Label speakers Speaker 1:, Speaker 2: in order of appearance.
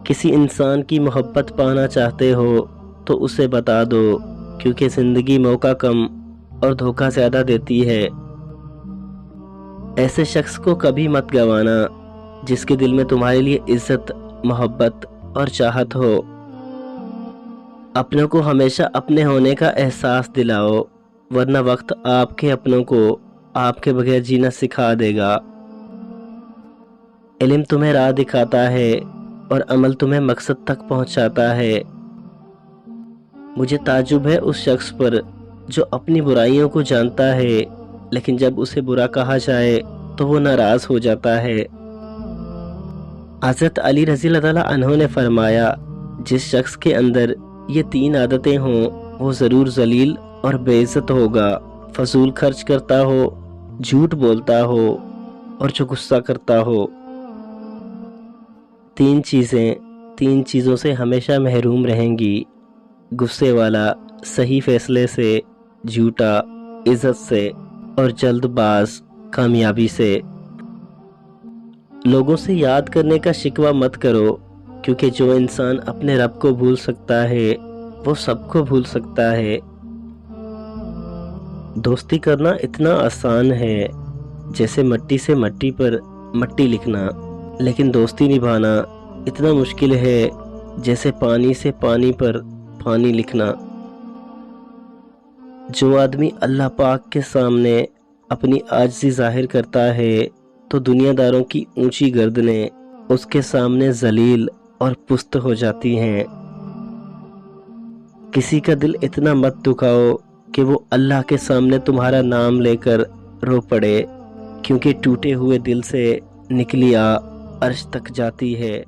Speaker 1: کسی انسان کی محبت پانا چاہتے ہو تو اسے بتا دو، کیونکہ زندگی موقع کم اور دھوکہ زیادہ دیتی ہے۔ ایسے شخص کو کبھی مت گنوانا جس کے دل میں تمہارے لیے عزت، محبت اور چاہت ہو۔ اپنوں کو ہمیشہ اپنے ہونے کا احساس دلاؤ، ورنہ وقت آپ کے اپنوں کو آپ کے بغیر جینا سکھا دے گا۔ علم تمہیں راہ دکھاتا ہے اور عمل تمہیں مقصد تک پہنچاتا ہے۔ مجھے تعجب ہے اس شخص پر جو اپنی برائیوں کو جانتا ہے، لیکن جب اسے برا کہا جائے تو وہ ناراض ہو جاتا ہے۔ حضرت علی رضی اللہ تعالیٰ عنہ نے فرمایا، جس شخص کے اندر یہ 3 عادتیں ہوں وہ ضرور ذلیل اور بے عزت ہوگا۔ فضول خرچ کرتا ہو، جھوٹ بولتا ہو اور جو غصہ کرتا ہو۔ 3 چیزوں سے ہمیشہ محروم رہیں گی: غصے والا، صحیح فیصلے سے، جھوٹا، عزت سے اور جلد باز، کامیابی سے۔ لوگوں سے یاد کرنے کا شکوہ مت کرو، کیونکہ جو انسان اپنے رب کو بھول سکتا ہے وہ سب کو بھول سکتا ہے۔ دوستی کرنا اتنا آسان ہے جیسے مٹی سے مٹی پر مٹی لکھنا، لیکن دوستی نبھانا اتنا مشکل ہے جیسے پانی سے پانی پر پانی لکھنا۔ جو آدمی اللہ پاک کے سامنے اپنی عاجزی ظاہر کرتا ہے تو دنیا داروں کی اونچی گردنیں اس کے سامنے ذلیل اور پست ہو جاتی ہیں۔ کسی کا دل اتنا مت دکھاؤ کہ وہ اللہ کے سامنے تمہارا نام لے کر رو پڑے، کیونکہ ٹوٹے ہوئے دل سے نکلی عرش تک جاتی ہے۔